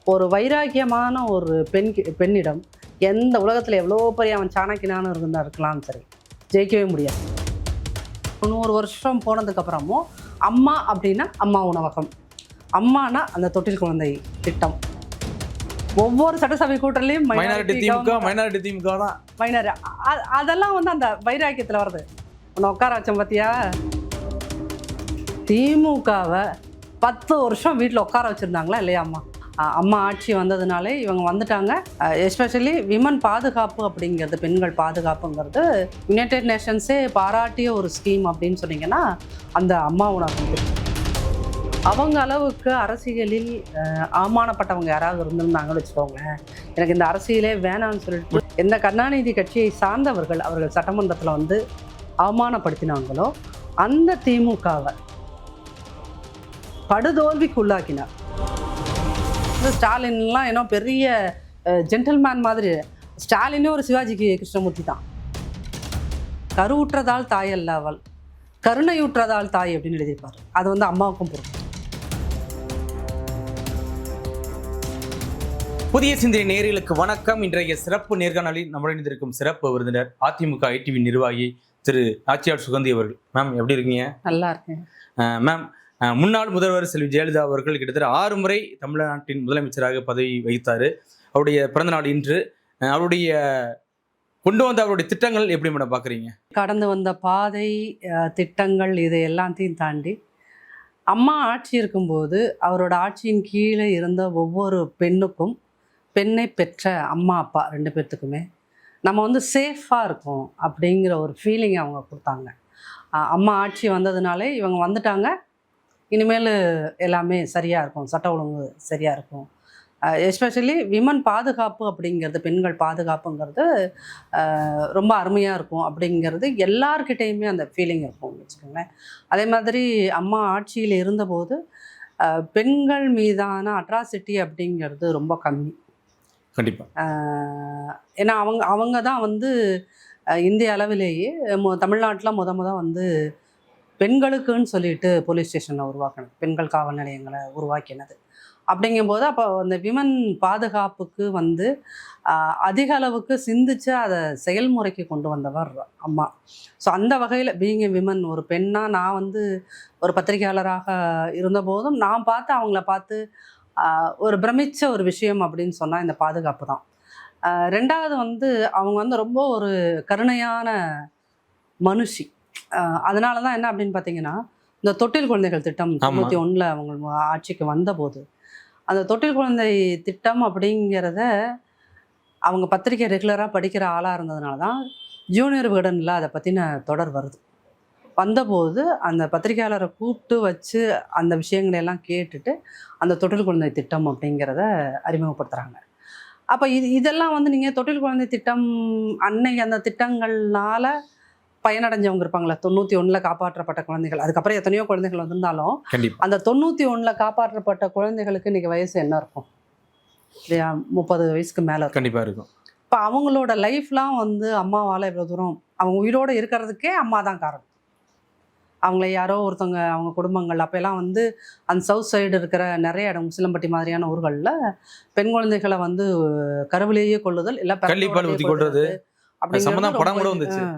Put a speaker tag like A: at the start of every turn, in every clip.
A: ஒரு வைராக்கியமான ஒரு பெண்ணிடம் எந்த உலகத்தில் எவ்வளோ பெரிய அவன் சாணக்கியனானு இருக்கலாம் சரி, ஜெயிக்கவே முடியாது. 100 வருஷம் போனதுக்கப்புறமும் அம்மா அப்படின்னா அம்மா உணவகம், அம்மானா அந்த தொட்டில் குழந்தை திட்டம். ஒவ்வொரு சட்டசபை கூட்டத்திலையும்
B: மைனாரிட்டி திமுக தான்
A: மைனாரி. அதெல்லாம் வந்து அந்த வைராக்கியத்தில் வருது. உன்னை உட்கார வச்சோம் பார்த்தியா? திமுகவை 10 வருஷம் வீட்டில் உட்கார வச்சுருந்தாங்களா இல்லையா? அம்மா ஆட்சி வந்ததுனாலே இவங்க வந்துட்டாங்க. எஸ்பெஷலி விமன் பாதுகாப்பு அப்படிங்கிறது, பெண்கள் பாதுகாப்புங்கிறது யுனைடெட் நேஷன்ஸே பாராட்டிய ஒரு ஸ்கீம் அப்படின்னு சொன்னீங்கன்னா அந்த அம்மா உணவகம். அவங்க அளவுக்கு அரசியலில் அவமானப்பட்டவங்க யாராவது இருந்திருந்தாங்கன்னு வச்சுக்கோங்களேன், எனக்கு இந்த அரசியலே வேணான்னு சொல்லிட்டு எந்த கருணாநிதி கட்சியை சார்ந்தவர்கள் அவர்கள் சட்டமன்றத்தில் வந்து அவமானப்படுத்தினாங்களோ அந்த திமுகவை படுதோல்விக்கு உள்ளாக்கினார். ஸ்டாலின்லாம் ஏன்னோ பெரிய ஜென்டில்மேன் மாதிரி, ஸ்டாலினே ஒரு சிவாஜிக்கு கிருஷ்ணமூர்த்தி தான். கருவுற்றதால் தாய் அல்ல அவள், கருணையுற்றதால் தாய் அப்படின்னு எழுதியிருப்பார். அது வந்து அம்மாவுக்கும் பொருள்.
B: புதிய சிந்தனை நேயர்களுக்கு வணக்கம். இன்றைய சிறப்பு நேர்காணலில் நம்முடன் சிறப்பு விருந்தினர் அதிமுக ஐடிவி நிர்வாகி திரு நாச்சியார் சுகந்தி அவர்கள். மேம் எப்படி இருக்கீங்க?
A: நல்லா இருக்கேன்
B: மேம். முன்னாள் முதல்வர் செல்வி ஜெயலலிதா அவர்கள் கிட்டத்தட்ட 6 முறை தமிழ்நாட்டின் முதலமைச்சராக பதவி வகித்தார். அவருடைய பிறந்த நாள் இன்று. அவருடைய கொண்டு வந்த அவருடைய திட்டங்கள் எப்படி மேடம் பார்க்குறீங்க?
A: கடந்து வந்த பாதை, திட்டங்கள், இதை எல்லாத்தையும் தாண்டி அம்மா ஆட்சி இருக்கும்போது அவரோட ஆட்சியின் கீழே இருந்த ஒவ்வொரு பெண்ணுக்கும், பெண்ணை பெற்ற அம்மா அப்பா 2 பேர்த்துக்குமே நம்ம வந்து சேஃபாக இருக்கும் அப்படிங்கிற ஒரு ஃபீலிங் அவங்க கொடுத்தாங்க. அம்மா ஆட்சி வந்ததுனாலே இவங்க வந்துட்டாங்க, இனிமேல் எல்லாமே சரியாக இருக்கும், சட்ட ஒழுங்கு சரியாக இருக்கும். எஸ்பெஷலி விமன் பாதுகாப்பு அப்படிங்கிறது, பெண்கள் பாதுகாப்புங்கிறது ரொம்ப அருமையாக இருக்கும் அப்படிங்கிறது எல்லார்கிட்டேயுமே அந்த ஃபீலிங் இருக்கும் வச்சுக்கோங்களேன். அதே மாதிரி அம்மா ஆட்சியில் இருந்தபோது பெண்கள் மீதான அட்ராசிட்டி அப்படிங்கிறது ரொம்ப கம்மி.
B: கண்டிப்பாக.
A: ஏன்னா அவங்க தான் வந்து இந்திய அளவிலேயே தமிழ்நாட்டில் முத வந்து பெண்களுக்குன்னு சொல்லிட்டு போலீஸ் ஸ்டேஷனை உருவாக்கினது, பெண்கள் காவல் நிலையங்களை உருவாக்கினது. அப்படிங்கும்போது அப்போ அந்த விமன் பாதுகாப்புக்கு வந்து அதிக அளவுக்கு சிந்திச்சு அதை செயல்முறைக்கு கொண்டு வந்தவர் அம்மா. ஸோ அந்த வகையில் பீயிங் எ விமன், ஒரு பெண்ணாக நான் வந்து ஒரு பத்திரிகையாளராக இருந்தபோதும் நான் பார்த்து அவங்கள பார்த்து ஒரு பிரமிச்ச ஒரு விஷயம் அப்படின்னு சொன்னால் இந்த பாதுகாப்பு தான். 2வது வந்து அவங்க வந்து ரொம்ப ஒரு கருணையான மனுஷி. அதனால தான் என்ன அப்படின்னு பார்த்தீங்கன்னா, இந்த தொட்டில் குழந்தைகள் திட்டம் 91 அவங்க ஆட்சிக்கு வந்தபோது அந்த தொட்டில் குழந்தை திட்டம் அப்படிங்கிறத அவங்க பத்திரிக்கை ரெகுலராக படிக்கிற ஆளாக இருந்ததுனால தான் ஜூனியர் விகடனில் அதை பற்றின தொடர் வருது. வந்தபோது அந்த பத்திரிகையாளரை கூப்பிட்டு வச்சு அந்த விஷயங்களெல்லாம் கேட்டுட்டு அந்த தொட்டில் குழந்தை திட்டம் அப்படிங்கிறத அறிமுகப்படுத்துகிறாங்க. அப்போ இதெல்லாம் வந்து நீங்கள் தொட்டில் குழந்தை திட்டம் அன்னைக்கு அந்த திட்டங்கள்னால பயனடைஞ்சவங்க இருப்பாங்களா, 91 காப்பாற்றப்பட்ட குழந்தைகள். அதுக்கப்புறம் எத்தனையோ குழந்தைகள் வந்திருந்தாலும் அந்த 91 காப்பாற்றப்பட்ட குழந்தைகளுக்கு இன்னைக்கு வயசு என்ன இருக்கும் இல்லையா? 30 வயசுக்கு மேலே
B: கண்டிப்பாக இருக்கும்.
A: இப்போ அவங்களோட லைஃப்லாம் வந்து அம்மாவால் இவ்வளோ தூரம் அவங்க உயிரோடு இருக்கிறதுக்கே அம்மா தான் காரணம். அவங்கள யாரோ ஒருத்தவங்க அவங்க குடும்பங்கள் அப்போல்லாம் வந்து அந்த சவுத் சைடு இருக்கிற நிறைய இடம், முஸ்லம்பட்டி மாதிரியான ஊர்களில் பெண் குழந்தைகளை வந்து கருவிலேயே கொள்ளுதல் இல்லை
B: கொள்றது அப்படிங்கிறது.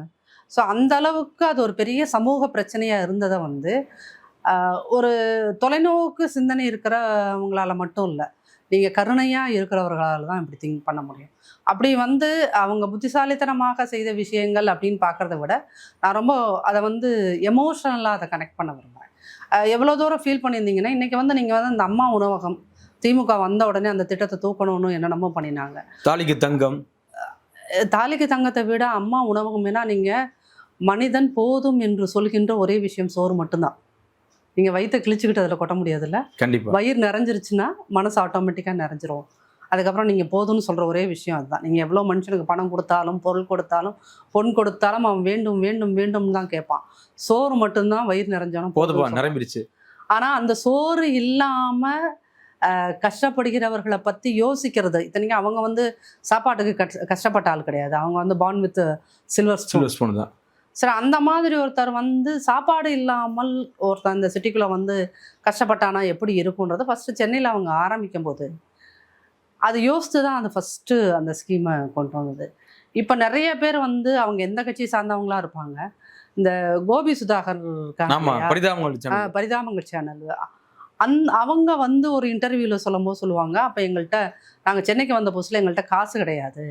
A: ஸோ அந்த அளவுக்கு அது ஒரு பெரிய சமூக பிரச்சனையாக இருந்ததை வந்து ஒரு தொலைநோக்கு சிந்தனை இருக்கிறவங்களால மட்டும் இல்லை, நீங்கள் கருணையாக இருக்கிறவர்களால் தான் இப்படி திங்க் பண்ண முடியும். அப்படி வந்து அவங்க புத்திசாலித்தனமாக செய்த விஷயங்கள் அப்படின்னு பார்க்குறத விட நான் ரொம்ப அதை வந்து எமோஷனலாக அதை கனெக்ட் பண்ண விரும்புகிறேன். எவ்வளோ தூரம் ஃபீல் பண்ணியிருந்தீங்கன்னா, இன்றைக்கி வந்து நீங்கள் வந்து அந்த அம்மா உணவகம் திமுக வந்த உடனே அந்த திட்டத்தை தூக்கணும்னு என்னென்னமோ பண்ணினாங்க. தாலிக்கு தங்கத்தை விட அம்மா உணவகம், ஏன்னா நீங்கள் மனிதன் போதும் என்று சொல்கின்ற ஒரே விஷயம் சோறு மட்டும்தான். நீங்கள் வயிற்றை கிழிச்சுக்கிட்டு அதில் கொட்ட முடியாதுல்ல.
B: கண்டிப்பாக.
A: வயிறு நிறைஞ்சிருச்சுன்னா மனசு ஆட்டோமேட்டிக்காக நிறைஞ்சிரும். அதுக்கப்புறம் நீங்கள் போதும்னு சொல்கிற ஒரே விஷயம் அதுதான். நீங்கள் எவ்வளோ மனுஷனுக்கு பணம் கொடுத்தாலும், பொருள் கொடுத்தாலும், பொன் கொடுத்தாலும் அவன் வேண்டும் வேண்டும் வேண்டும் தான் கேட்பான். சோறு மட்டும்தான் வயிறு நிறைஞ்சாலும்
B: போதும் நிரம்பிடுச்சு.
A: ஆனால் அந்த சோறு இல்லாமல் கஷ்டப்படுகிறவர்களை பற்றி யோசிக்கிறது, இத்தனைக்கும் அவங்க வந்து சாப்பாட்டுக்கு கஷ்டப்பட்ட ஆள் கிடையாது. அவங்க வந்து பார்ன் வித் சில்வர் ஸ்பூன் தான். சரி, அந்த மாதிரி ஒருத்தர் வந்து சாப்பாடு இல்லாமல் ஒருத்தர் அந்த சிட்டிக்குள்ளே வந்து கஷ்டப்பட்டானா எப்படி இருக்குன்றது ஃபஸ்ட்டு சென்னையில் அவங்க ஆரம்பிக்கும் போது அது யோசித்து தான் அந்த ஃபஸ்ட்டு அந்த ஸ்கீமை கொண்டு வந்தது. இப்போ நிறைய பேர் வந்து அவங்க எந்த கட்சி சார்ந்தவங்களா இருப்பாங்க. இந்த கோபி சுதாகர் இருக்காங்க
B: ஆமா,
A: இல்லையா?
B: பரிதாபங்கள் சேனல்.
A: பரிதாபங்கள் சேனல். அவங்க வந்து ஒரு இன்டர்வியூவில் சொல்லும்போது சொல்லுவாங்க, அப்போ எங்கள்கிட்ட நாங்கள் சென்னைக்கு வந்த புதுசில் எங்கள்கிட்ட காசு கிடையாது.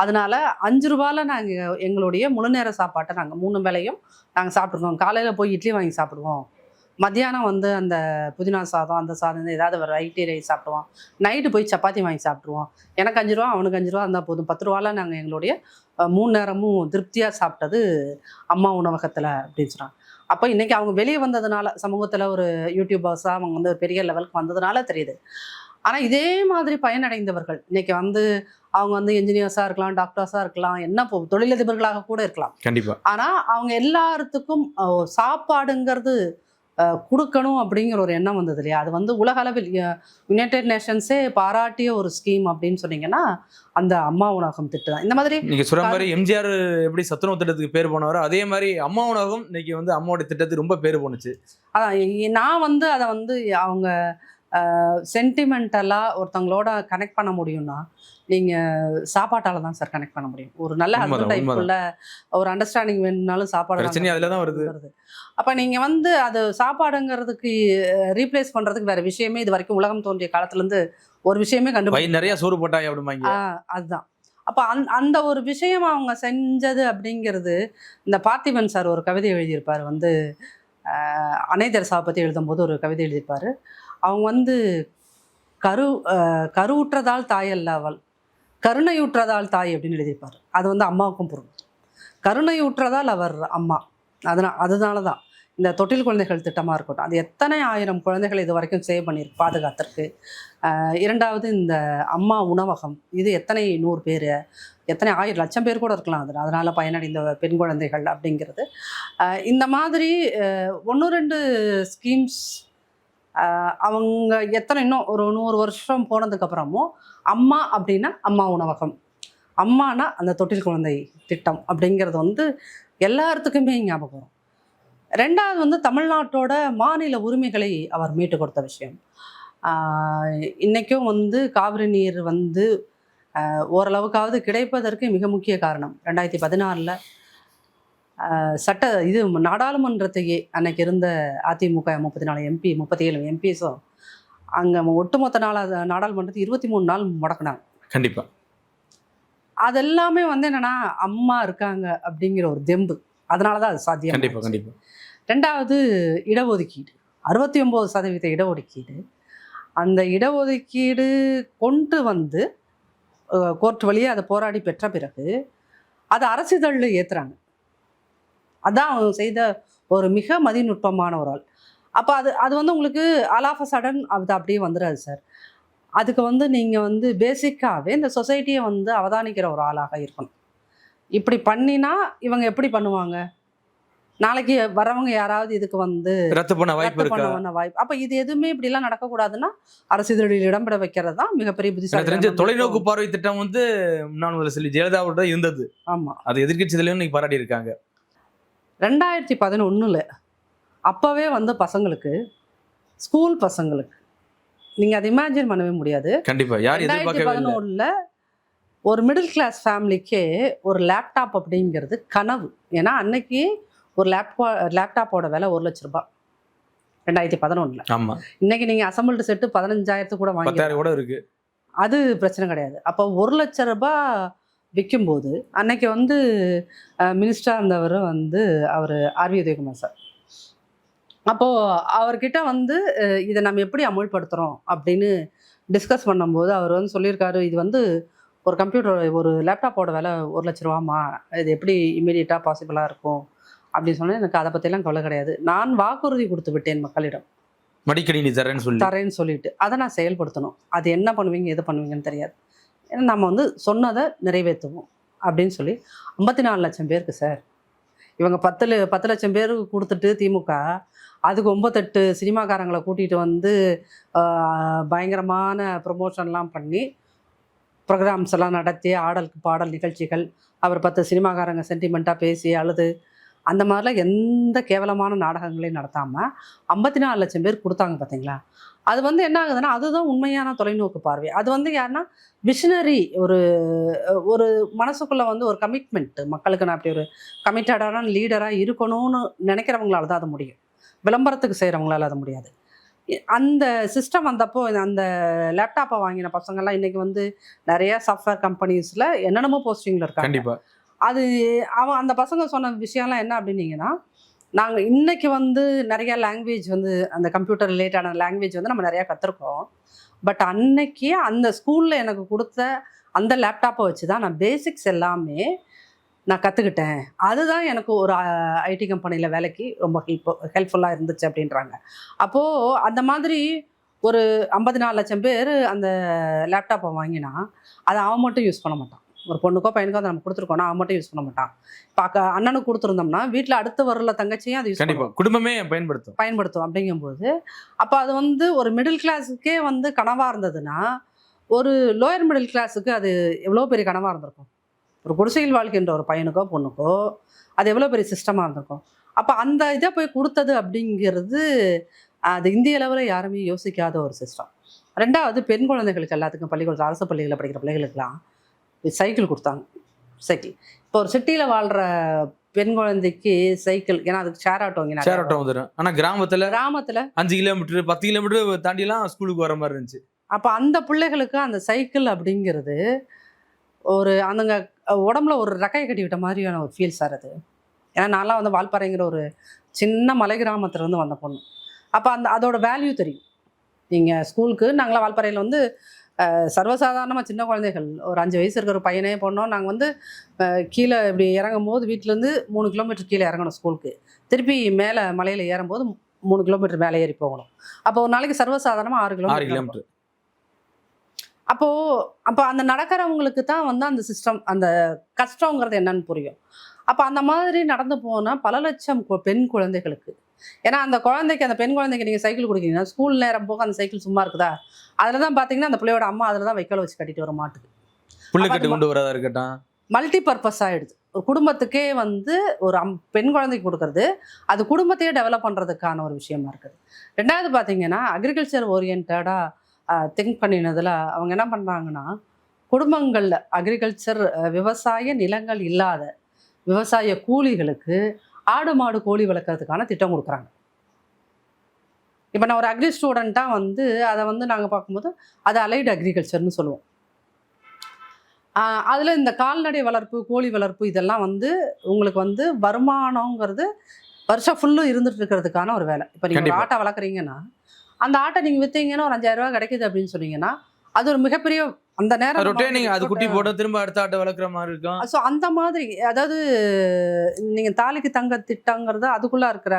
A: அதனால 5 ரூபாயில் நாங்கள் எங்களுடைய முழு நேர சாப்பாட்டை நாங்கள் 3 வேளையும் நாங்கள் சாப்பிட்ருக்கோம். காலையில் போய் இட்லி வாங்கி சாப்பிடுவோம், மத்தியானம் வந்து அந்த புதினா சாதம் அந்த சாதம் ஏதாவது வெரைட்டி ரைஸ் சாப்பிடுவோம், நைட்டு போய் சப்பாத்தி வாங்கி சாப்பிட்ருவோம். எனக்கு 5 ரூபா அவனுக்கு 5 ரூபா இருந்தால் போதும், 10 ரூபாவில் நாங்கள் எங்களுடைய 3 நேரமும் திருப்தியாக சாப்பிட்டது அம்மா உணவகத்தில் அப்படின்னு சொல்கிறாங்க. அப்போ இன்றைக்கி அவங்க வெளியே வந்ததுனால சமூகத்தில் ஒரு யூடியூபர்ஸாக அவங்க வந்து ஒரு பெரிய லெவலுக்கு வந்ததுனால தெரியுது. ஆனால் இதே மாதிரி பயனடைந்தவர்கள் இன்றைக்கி வந்து அவங்க வந்து என்ஜினியர்ஸாக இருக்கலாம், டாக்டர்ஸாக இருக்கலாம், என்ன தொழிலதிபர்களாக கூட இருக்கலாம்.
B: கண்டிப்பா.
A: ஆனால் அவங்க எல்லாத்துக்கும் சாப்பாடுங்கிறது கொடுக்கணும் அப்படிங்கிற ஒரு எண்ணம் வந்தது இல்லையா? அது வந்து உலக அளவில் யுனைடெட் நேஷன்ஸே பாராட்டிய ஒரு ஸ்கீம் அப்படின்னு சொன்னீங்கன்னா அந்த அம்மா உணவகம் திட்டம் தான். இந்த மாதிரி
B: நீங்க சொல்ற மாதிரி எம்ஜிஆர் எப்படி சத்துணவு திட்டத்துக்கு பேர் போனவரோ அதே மாதிரி அம்மா உணவகம் இன்னைக்கு வந்து அம்மாவோட திட்டத்துக்கு ரொம்ப பேர் போனுச்சு.
A: அதான் நான் வந்து அதை வந்து அவங்க சென்டிமெண்டலாக ஒருத்தவங்களோட கனெக்ட் பண்ண முடியும்னா நீங்கள் சாப்பாட்டால் தான் சார் கனெக்ட் பண்ண முடியும். ஒரு நல்ல ஹஸ்பண்ட் டைப்புள்ள ஒரு அண்டர்ஸ்டாண்டிங் வேணும்னாலும் சாப்பாடு
B: அதில் தான் வருது.
A: அப்போ நீங்கள் வந்து அது சாப்பாடுங்கிறதுக்கு ரீப்ளேஸ் பண்ணுறதுக்கு வேறு விஷயமே இது வரைக்கும் உலகம் தோன்றிய காலத்துலேருந்து ஒரு விஷயமே கண்டுபிடிச்சு
B: நிறைய சோறு போட்டாங்க அப்படிம்பாங்க.
A: அதுதான். அப்போ அந்த ஒரு விஷயம் அவங்க செஞ்சது அப்படிங்கிறது இந்த பார்த்திபன் சார் ஒரு கவிதை எழுதியிருப்பார் வந்து அன்னை தெரசாவை பற்றி எழுதும்போது ஒரு கவிதை எழுதியிருப்பார். அவங்க வந்து கருவுற்றதால் தாய் அல்ல அவள், கருணையுற்றதால் தாய் அப்படின்னு எழுதியிருப்பார். அது வந்து அம்மாவுக்கும் பொருள். கருணையுற்றதால் அவர் அம்மா. அதனால தான் இந்த தொட்டில் குழந்தைகள் திட்டமாக இருக்கட்டும், அது எத்தனை ஆயிரம் குழந்தைகள் இது வரைக்கும் சேவ் பண்ணியிருக்கு பாதுகாத்திருக்கு. இரண்டாவது இந்த அம்மா உணவகம், இது எத்தனை 100 பேர் எத்தனை 1000 லட்சம் பேர் கூட இருக்கலாம் அதனால் பயனடைந்த பெண் குழந்தைகள் அப்படிங்கிறது. இந்த மாதிரி 1-2 ஸ்கீம்ஸ் அவங்க எத்தனை இன்னும் ஒரு 100 வருஷம் போனதுக்கப்புறமும் அம்மா அப்படின்னா அம்மா உணவகம், அம்மானா அந்த தொட்டில் குழந்தை திட்டம் அப்படிங்கிறது வந்து எல்லாத்துக்குமே ஞாபகம் வரும். ரெண்டாவது வந்து தமிழ்நாட்டோட மாநில உரிமைகளை அவர் மீட்டு கொடுத்த விஷயம். இன்றைக்கும் வந்து காவிரி நீர் வந்து ஓரளவுக்காவது கிடைப்பதற்கு மிக முக்கிய காரணம் 2016 நாடாளுமன்றத்தையே அன்னைக்கு இருந்த அதிமுக 34 எம்பி 37 எம்பிஸும் அங்கே ஒட்டுமொத்த நாடாளுமன்றத்தை 23 நாள் முடக்கினாங்க.
B: கண்டிப்பாக.
A: அதெல்லாமே வந்து என்னன்னா அம்மா இருக்காங்க அப்படிங்கிற ஒரு தெம்பு, அதனால தான் அது சாத்தியம்.
B: கண்டிப்பாக கண்டிப்பாக.
A: ரெண்டாவது இடஒதுக்கீடு, 69% இடஒதுக்கீடு. அந்த இடஒதுக்கீடு கொண்டு வந்து கோர்ட் வழியே அதை போராடி பெற்ற பிறகு அதை அரசிதழில் ஏற்றுறாங்க. அதான் அவங்க செய்த ஒரு மிக மதிநுட்பமான ஒரு ஆள். அப்போ அது வந்து உங்களுக்கு ஆல் ஆஃப் அ சடன் அது அப்படியே வந்துடாது சார். அதுக்கு வந்து நீங்கள் வந்து பேசிக்காகவே இந்த சொசைட்டியை வந்து அவதானிக்கிற ஒரு ஆளாக இருக்கணும். இப்படி பண்ணினா இவங்க எப்படி பண்ணுவாங்க? நாளைக்கு வரவங்க யாராவது இதுக்கு வந்து
B: ரத்து பண்ண வாய்ப்பு.
A: அப்போ இது எதுவுமே இப்படிலாம் நடக்கக்கூடாதுன்னா அரசிதழில் இடம்பெற வைக்கிறது தான் மிகப்பெரிய புத்திசாலி.
B: தொலைநோக்கு பார்வை திட்டம் வந்து முன்னாள் முதல்வர் செல்வி ஜெயலலிதாவோட இருந்தது.
A: ஆமாம்,
B: அது எதிர்க்கட்சியிலையும் இன்னைக்கு பாராட்டி இருக்காங்க.
A: 2011 அப்போவே வந்து பசங்களுக்கு, ஸ்கூல் பசங்களுக்கு நீங்கள் அதை இமேஜின் பண்ணவே முடியாது.
B: கண்டிப்பாக. யார்
A: 2011 ஒரு மிடில் கிளாஸ் ஃபேமிலிக்கே ஒரு லேப்டாப் அப்படிங்கிறது கனவு. ஏன்னா அன்னைக்கு ஒரு லேப்டாப்போட விலை 1 லட்ச ரூபாய் 2011.
B: ஆமாம்.
A: இன்னைக்கு நீங்கள் அசம்பிள்டு செட்டு 15,000 கூட வாங்கி
B: 10,000 கூட இருக்கு.
A: அது பிரச்சனை கிடையாது. அப்போ 1 லட்ச ரூபாய் விற்கும்போது அன்னைக்கு வந்து மினிஸ்டராக இருந்தவர் வந்து அவர் ஆர்வி உதயகுமார் சார். அப்போது அவர்கிட்ட வந்து இதை நம்ம எப்படி அமுல்படுத்துகிறோம் அப்படின்னு டிஸ்கஸ் பண்ணும்போது அவர் வந்து சொல்லியிருக்காரு, இது வந்து ஒரு கம்ப்யூட்டர் ஒரு லேப்டாப்போட விலை 1 லட்ச ரூபாமா, இது எப்படி இமீடியட்டாக பாசிபிளாக இருக்கும் அப்படின்னு சொன்னால் எனக்கு அதை பற்றிலாம் கவலை கிடையாது. நான் வாக்குறுதி கொடுத்து விட்டேன் மக்களிடம்,
B: மடிக்கணினி தரேன்னு
A: சொல்லிட்டு அதை நான் செயல்படுத்தணும். அது என்ன பண்ணுவீங்க எது பண்ணுவீங்கன்னு தெரியாது, ஏன்னா நம்ம வந்து சொன்னதை நிறைவேற்றுவோம் அப்படின்னு சொல்லி 54 லட்சம் பேருக்கு சார். இவங்க 10 லட்சம் பேருக்கு கொடுத்துட்டு திமுக அதுக்கு 98 சினிமாக்காரங்களை கூட்டிகிட்டு வந்து பயங்கரமான ப்ரொமோஷன்லாம் பண்ணி ப்ரோக்ராம்ஸ் எல்லாம் நடத்தி ஆடலுக்கு பாடல் நிகழ்ச்சிகள், அவர் 10 சினிமாக்காரங்க சென்டிமெண்ட்டாக பேசி அழுது அந்த மாதிரிலாம் எந்த கேவலமான நாடகங்களையும் நடத்தாமல் 54 லட்சம் பேர் கொடுத்தாங்க பார்த்தீங்களா. அது வந்து என்ன ஆகுதுன்னா, அதுதான் உண்மையான தொலைநோக்கு பார்வை. அது வந்து யாருன்னா விஷனரி ஒரு ஒரு மனசுக்குள்ள வந்து ஒரு கமிட்மெண்ட், மக்களுக்கு நான் அப்படி ஒரு கமிட்டடான லீடராக இருக்கணும்னு நினைக்கிறவங்களால தான் அது முடியும். விளம்பரத்துக்கு செய்கிறவங்களால அது முடியாது. அந்த சிஸ்டம் வந்தப்போ அந்த லேப்டாப்பை வாங்கின பசங்கள்லாம் இன்னைக்கு வந்து நிறைய சாஃப்ட்வேர் கம்பெனிஸில் என்னென்னமோ போஸ்டிங்கில் இருக்காங்க.
B: கண்டிப்பா.
A: அது அந்த பசங்க சொன்ன விஷயம்லாம் என்ன அப்படின்னீங்கன்னா, நாங்கள் இன்னைக்கு வந்து நிறைய லாங்குவேஜ் வந்து அந்த கம்ப்யூட்டர் ரிலேட்டடான லாங்குவேஜ் வந்து நம்ம நிறையா கற்றுருக்கோம். பட் அன்னைக்கு அந்த ஸ்கூலில் எனக்கு கொடுத்த அந்த லேப்டாப்பை வச்சு தான் நான் பேசிக்ஸ் எல்லாமே நான் கற்றுக்கிட்டேன். அதுதான் எனக்கு ஒரு ஐடி கம்பெனியில் வேலைக்கு ரொம்ப ஹெல்ப்ஃபுல்லாக இருந்துச்சு அப்படின்றாங்க. அப்போது அந்த மாதிரி ஒரு 54 லட்சம் பேர் அந்த லேப்டாப்பை வாங்கினா, அதை அவன் மட்டும் யூஸ் பண்ண மாட்டான். ஒரு பொண்ணுக்கோ பையனுக்கோ அதை நம்ம கொடுத்துருக்கோம்னா அவன் மட்டும் யூஸ் பண்ண மாட்டான். இப்போ அண்ணனுக்கு கொடுத்துருந்தோம்னா வீட்டில் அடுத்து வரல தங்கச்சியும் அதை யூஸ்
B: கண்டிப்பா குடும்பமே பயன்படுத்தும்.
A: அப்படிங்கும்போது அப்போ அது வந்து ஒரு மிடில் கிளாஸுக்கே வந்து கனவாக இருந்ததுன்னா, ஒரு லோயர் மிடில் கிளாஸுக்கு அது எவ்வளோ பெரிய கனவாக இருந்திருக்கும். ஒரு குடிசையில் வாழ்கின்ற ஒரு பையனுக்கோ பொண்ணுக்கோ அது எவ்வளோ பெரிய சிஸ்டமாக இருந்திருக்கும். அப்போ அந்த இதை போய் கொடுத்தது அப்படிங்கிறது அது இந்திய அளவில் யாருமே யோசிக்காத ஒரு சிஸ்டம். 2வது பெண் குழந்தைகளுக்கு எல்லாத்துக்கும் பள்ளிக்கூடத்தில் அரசு பள்ளிகளில் படிக்கிற பிள்ளைகளுக்கெல்லாம் சைக்கிள் கொடுத்தாங்க. சைக்கிள் இப்போ ஒரு சிட்டியில் வாழ்கிற பெண் குழந்தைக்கு சைக்கிள், ஏன்னா அதுக்கு ஷேர் ஆட்டோ
B: வந்துடும். ஆனால் கிராமத்தில் 5 கிலோமீட்டர் 10 கிலோமீட்டர் தாண்டிலாம் ஸ்கூலுக்கு வர மாதிரி இருந்துச்சு.
A: அப்போ அந்த பிள்ளைகளுக்கு அந்த சைக்கிள் அப்படிங்கிறது ஒரு அந்தங்க உடம்புல ஒரு ரெக்கையை கட்டி விட்ட மாதிரியான ஒரு ஃபீல் சார் அது. ஏன்னா நான்லாம் வந்து வால்பாறைங்கிற ஒரு சின்ன மலை கிராமத்துலேருந்து வந்த பொண்ணு. அப்போ அதோட வேல்யூ தெரியும். நீங்கள் ஸ்கூலுக்கு நாங்களாம் வால்பாறையில் வந்து சர்வசாதாரணமாக சின்ன குழந்தைகள் ஒரு 5 வயசு இருக்கிற ஒரு பையனே போனோம். நாங்கள் வந்து கீழே இப்படி இறங்கும் போது வீட்டிலேருந்து 3 கிலோமீட்டர் கீழே இறங்கணும் ஸ்கூலுக்கு. திருப்பி மேலே மலையில் ஏறும்போது 3 கிலோமீட்டர் மேலே ஏறி போகணும். அப்போ ஒரு நாளைக்கு சர்வசாதாரணமாக 6 கிலோமீட்டர். அப்போ அந்த நடக்கிறவங்களுக்கு தான் வந்து அந்த சிஸ்டம் அந்த கஷ்டங்கிறது என்னன்னு புரியும். அப்போ அந்த மாதிரி நடந்து போனால் பல லட்சம் பெண் குழந்தைகளுக்கு, ஏன்னா அந்த பெண் குழந்தைக்கு நீங்கள் சைக்கிள் கொடுக்கீங்கன்னா ஸ்கூல் நேரம் போக அந்த சைக்கிள் சும்மா இருக்குதா, அதில் தான் பார்த்தீங்கன்னா அந்த பிள்ளையோட அம்மா அதில் தான் வைக்கோல வச்சு கட்டிட்டு வர மாட்டுக்கு
B: புள்ளைக்கட்டு கொண்டு வரதா இருக்கட்டும்,
A: மல்டி பர்பஸ் ஆகிடுது. ஒரு குடும்பத்துக்கே வந்து ஒரு பெண் குழந்தைக்கு கொடுக்கறது அது குடும்பத்தையே டெவலப் பண்ணுறதுக்கான ஒரு விஷயமா இருக்குது. 2வது பார்த்தீங்கன்னா அக்ரிகல்ச்சர் ஓரியன்டாக திங்க் பண்ணினதில் அவங்க என்ன பண்ணுறாங்கன்னா, குடும்பங்களில் அக்ரிகல்ச்சர் விவசாய நிலங்கள் இல்லாத விவசாய கூலிகளுக்கு ஆடு மாடு கோழி வளர்க்கறதுக்கான திட்டம் கொடுக்குறாங்க. இப்போ நான் ஒரு அக்ரி ஸ்டூடெண்ட்டாக வந்து அதை வந்து நாங்கள் பார்க்கும்போது அது அலைடு அக்ரிகல்ச்சர்னு சொல்லுவோம். அதில் இந்த கால்நடை வளர்ப்பு கோழி வளர்ப்பு இதெல்லாம் வந்து உங்களுக்கு வந்து வருமானங்கிறது வருஷம் ஃபுல்லும் இருந்துட்டு இருக்கிறதுக்கான ஒரு வேலை. இப்போ நீங்கள் ஒரு ஆட்டை வளர்க்குறீங்கன்னா அந்த ஆட்டை நீங்கள் விற்றீங்கன்னா ஒரு 5000 ரூபா கிடைக்குது அப்படின்னு சொன்னீங்கன்னா அது ஒரு மிகப்பெரிய அந்த நேரம்
B: அது குட்டி போட திரும்ப அடுத்த ஆட்டை வளர்க்குற மாதிரி இருக்கும்.
A: ஸோ அந்த மாதிரி அதாவது நீங்கள் தாலிக்கு தங்க திட்டங்கிறது அதுக்குள்ளே இருக்கிற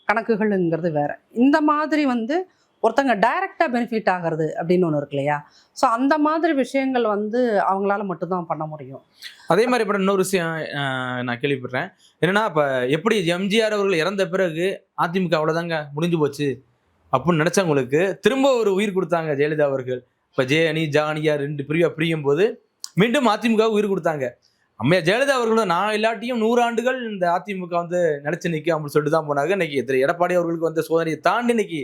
A: கணக்குகள்ங்கிறது வேற. இந்த மாதிரி வந்து ஒருத்தங்க டைரக்டாக பெனிஃபிட் ஆகிறது அப்படின்னு ஒன்று இருக்கு இல்லையா. ஸோ அந்த மாதிரி விஷயங்கள் வந்து அவங்களால மட்டும்தான் பண்ண முடியும்.
B: அதே மாதிரி இப்போ இன்னொரு விஷயம் நான் கேள்விப்படுறேன் என்னன்னா, இப்போ எப்படி எம்ஜிஆர் அவர்கள் இறந்த பிறகு அதிமுக அவ்வளோதாங்க முடிஞ்சு போச்சு அப்படின்னு நினச்சவங்களுக்கு திரும்ப ஒரு உயிர் கொடுத்தாங்க ஜெயலலிதா அவர்கள். இப்போ ஜெயணி ஜானியா 2 பிரிவாக பிரியும் போது மீண்டும் அதிமுக உயிர் கொடுத்தாங்க. அம்மையா ஜெயலலிதா அவர்களும் நான் இல்லாட்டியும் 100 ஆண்டுகள் இந்த அதிமுக வந்து நினைச்சு நிற்கும் அப்படின்னு சொல்லிட்டு தான் போனாங்க. இன்னைக்கு எடப்பாடி அவர்களுக்கு வந்த சோதனையை தாண்டி இன்னைக்கு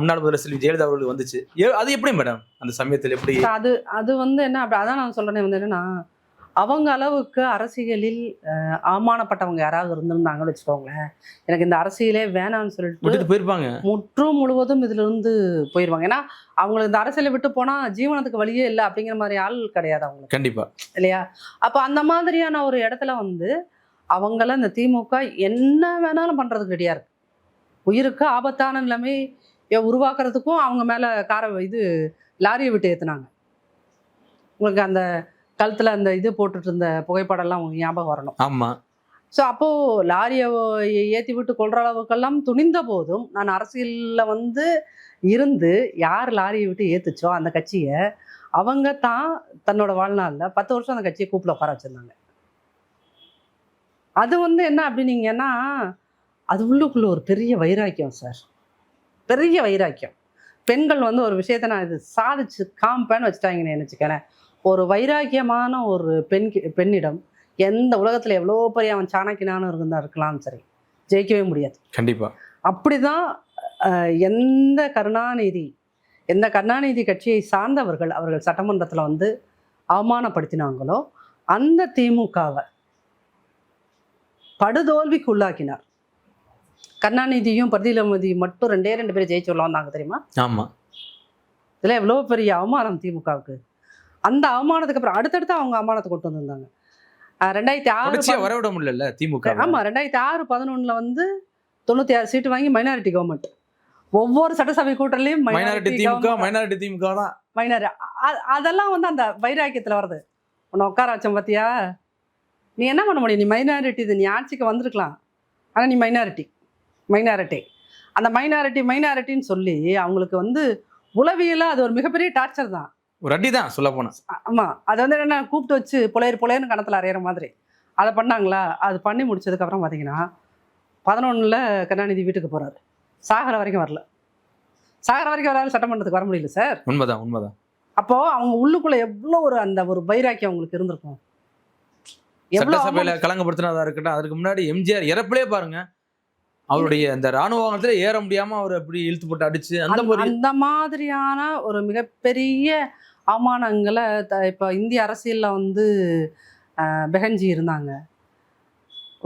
B: முன்னாள் முதல்வர் செல்வி ஜெயலலிதா அவர்களுக்கு வந்துச்சு. அது எப்படி மேடம் அந்த சமயத்தில் எப்படி
A: அது வந்து என்ன அப்படி அதான் நான் சொல்றேன் வந்து என்னன்னா, அவங்க அளவுக்கு அரசியலில் அவமானப்பட்டவங்க யாராவது இருந்திருந்தாங்கன்னு வச்சுக்கோங்களேன், எனக்கு இந்த அரசியலே வேணான்னு சொல்லிட்டு
B: போயிருப்பாங்க,
A: முற்றும் முழுவதும் இதுல இருந்து போயிருவாங்க. ஏன்னா அவங்களுக்கு இந்த அரசியலை விட்டு போனா ஜீவனத்துக்கு வழியே இல்லை அப்படிங்கிற மாதிரி ஆள் கிடையாது அவங்களுக்கு.
B: கண்டிப்பா
A: இல்லையா. அப்போ அந்த மாதிரியான ஒரு இடத்துல வந்து அவங்கள இந்த திமுக என்ன வேணாலும் பண்றதுக்கு ரெடியா இருக்கு. உயிருக்கு ஆபத்தான நிலைமை உருவாக்குறதுக்கும் அவங்க மேல லாரியை விட்டு ஏத்துனாங்க. உங்களுக்கு அந்த கழுத்துல அந்த இது போட்டுட்டு இருந்த புகைப்படம்லாம் உங்களுக்கு ஞாபகம் வரணும்.
B: ஆமா.
A: ஸோ அப்போது லாரியை ஏற்றி விட்டு கொள்கிற அளவுக்கெல்லாம் துணிந்த போதும் நான் அரசியலில் வந்து இருந்து யார் லாரியை விட்டு ஏற்றுச்சோ அந்த கட்சியை அவங்க தான் தன்னோட வாழ்நாளில் 10 வருஷம் அந்த கட்சியை கூப்பிட உட்கார வச்சுருந்தாங்க. அது வந்து என்ன அப்படின்னீங்கன்னா, அது உள்ளுக்குள்ள ஒரு பெரிய வைராக்கியம் சார், பெரிய வைராக்கியம். பெண்கள் வந்து ஒரு விஷயத்தை நான் இது சாதிச்சு காம்பேன்னு வச்சுட்டாங்கன்னு நினச்சிக்கிறேன். ஒரு வைராக்கியமான ஒரு பெண்ணிடம் எந்த உலகத்தில் எவ்வளோ பெரிய அவன் சாணக்கியனானு இருக்கலாம் சரி, ஜெயிக்கவே முடியாது.
B: கண்டிப்பா.
A: அப்படிதான் எந்த கருணாநிதி கட்சியை சார்ந்தவர்கள் அவர்கள் சட்டமன்றத்தில் வந்து அவமானப்படுத்தினாங்களோ அந்த திமுகவை படுதோல்விக்கு உள்ளாக்கினார். கருணாநிதியும் பிரதீபமதி மட்டும் 2 பேர் ஜெயிச்சு உள்ள வந்தாங்க தெரியுமா?
B: ஆமா.
A: இதில் எவ்வளோ பெரிய அவமானம் திமுகவுக்கு. அந்த அவமானத்துக்கு அப்புறம் அடுத்தடுத்து அவங்க அவமானத்தை கொண்டு வந்திருந்தாங்க. 2006
B: வரவிட முடியல திமுக.
A: ஆமா, 2006-11 வந்து 96 சீட்டு வாங்கி மைனாரிட்டி கவர்மெண்ட். ஒவ்வொரு சட்டசபை கூட்டத்திலையும்
B: மைனாரிட்டி திமுக தான்.
A: அதெல்லாம் வந்து அந்த வைராக்கியத்தில் வருது. உன்னை உட்கார வச்சோம் பார்த்தியா, நீ என்ன பண்ண முடியும்? நீ மைனாரிட்டி, இது நீ ஆட்சிக்கு வந்திருக்கலாம், ஆனால் நீ மைனாரிட்டி அந்த மைனாரிட்டின்னு சொல்லி அவங்களுக்கு வந்து உளவியல அது ஒரு மிகப்பெரிய டார்ச்சர் தான்.
B: ஒரு அடி தான் சொல்ல போனா.
A: ஆமா, அது வந்து என்ன கூப்பிட்டு வச்சு புலையர்னு கணத்தில் அறையிற மாதிரி அதை பண்ணாங்களா? அது பண்ணி முடிச்சதுக்கப்புறம் பார்த்தீங்கன்னா 11 கருணாநிதி வீட்டுக்கு போறாரு. சாகர வரைக்கும் வரல. சட்டமன்றத்துக்கு வர முடியல சார்.
B: உண்மைதான்.
A: அப்போ அவங்க உள்ளுக்குள்ள எவ்வளோ ஒரு வைராக்கியம் அவங்களுக்கு இருந்திருக்கும்.
B: சட்டசபையில கலங்கப்படுத்தினதா இருக்கட்டும். அதுக்கு முன்னாடி எம்ஜிஆர் இறப்பிலே பாருங்க, அவருடைய அந்த ராணுவ வாகனத்துல ஏற முடியாம அவர் அப்படி இழுத்து போட்டு அடிச்சு
A: அந்த மாதிரியான ஒரு மிகப்பெரிய அவமானங்களை இப்போ இந்திய அரசியல்ல வந்து பெஹன்ஜி இருந்தாங்க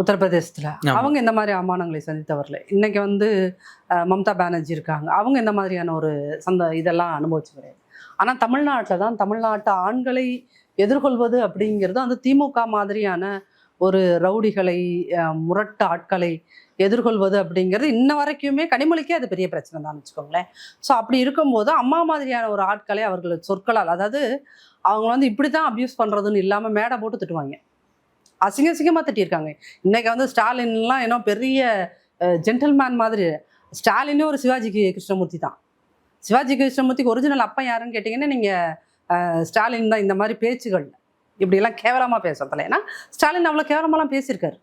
A: உத்தரப்பிரதேசத்துல. அவங்க இந்த மாதிரி அவமானங்களை சந்தித்தவர்ல. இன்னைக்கு வந்து மம்தா பானர்ஜி இருக்காங்க, அவங்க இந்த மாதிரியான ஒரு இதெல்லாம் அனுபவிச்சு கிடையாது. ஆனா தமிழ்நாட்டு ஆண்களை எதிர்கொள்வது அப்படிங்கிறது அந்த திமுக மாதிரியான ஒரு ரவுடிகளை, முரட்டு ஆட்களை எதிர்கொள்வது அப்படிங்கிறது இன்ன வரைக்குமே கனிமொழிக்கே அது பெரிய பிரச்சனை தான் வச்சுக்கோங்களேன். ஸோ அப்படி இருக்கும்போது அம்மா மாதிரியான ஒரு ஆட்களை அவர்கள் சொற்களால், அதாவது அவங்க வந்து இப்படி தான் அப்யூஸ் பண்ணுறதுன்னு இல்லாமல் மேடை போட்டு திட்டுவாங்க. அசிங்கமாக திட்டியிருக்காங்க. இன்றைக்கி வந்து ஸ்டாலின்லாம் ஏன்னோ பெரிய ஜென்டில்மேன் மாதிரி. ஸ்டாலினே ஒரு சிவாஜி கிருஷ்ணமூர்த்தி தான். சிவாஜி கிருஷ்ணமூர்த்திக்கு ஒரிஜினல் அப்பா யாருன்னு கேட்டிங்கன்னா நீங்கள் ஸ்டாலின் தான். இந்த மாதிரி பேச்சுகள் இப்படியெல்லாம் கேவலமாக பேசுறதில்ல. ஏன்னா ஸ்டாலின் அவ்வளோ கேவலமாலாம் பேசியிருக்காரு.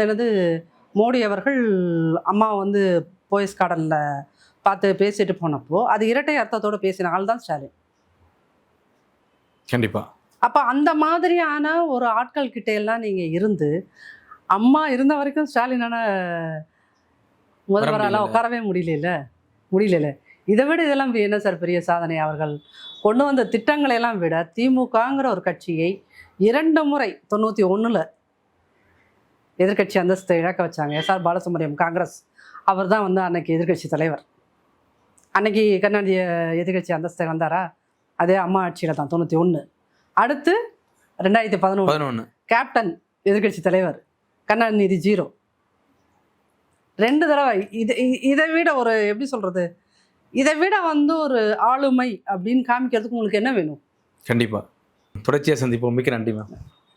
A: வந்து மோடி அவர்கள் அம்மா வந்து போயஸ் கார்டனில் பார்த்து பேசிட்டு போனப்போ அது இரட்டை அர்த்தத்தோடு பேசின ஆள் தான் ஸ்டாலின்.
B: கண்டிப்பாக.
A: அப்போ அந்த மாதிரியான ஒரு ஆட்கள் கிட்ட எல்லாம் நீங்கள் இருந்து, அம்மா இருந்த வரைக்கும் ஸ்டாலினான முதல்வரால் உட்காரவே முடியல. இதை விட இதெல்லாம் என்ன சார் பெரிய சாதனை? அவர்கள் கொண்டு வந்த திட்டங்களை எல்லாம் விட திமுகங்கிற ஒரு கட்சியை 2 முறை 91 எதிர்கட்சி அந்தஸ்தை இழக்க வச்சாங்க. எஸ்ஆர் பாலசுப்ரமணியம் காங்கிரஸ் அவர் தான் வந்து அன்னைக்கு எதிர்கட்சி தலைவர். அன்னைக்கு கருணாநிதி எதிர்கட்சி அந்தஸ்தை வந்தாரா? அதே அம்மா ஆட்சியில் தான் 91. அடுத்து 2011 கேப்டன் எதிர்கட்சி தலைவர், கருணாநிதி 0. 2 தடவை. இதை விட ஒரு எப்படி சொல்றது, இதை விட வந்து ஒரு ஆளுமை அப்படின்னு காமிக்கிறதுக்கு உங்களுக்கு என்ன வேணும்?
B: கண்டிப்பா. தொடர்ச்சியாக சந்திப்போம். மிக்க நன்றி மேம்.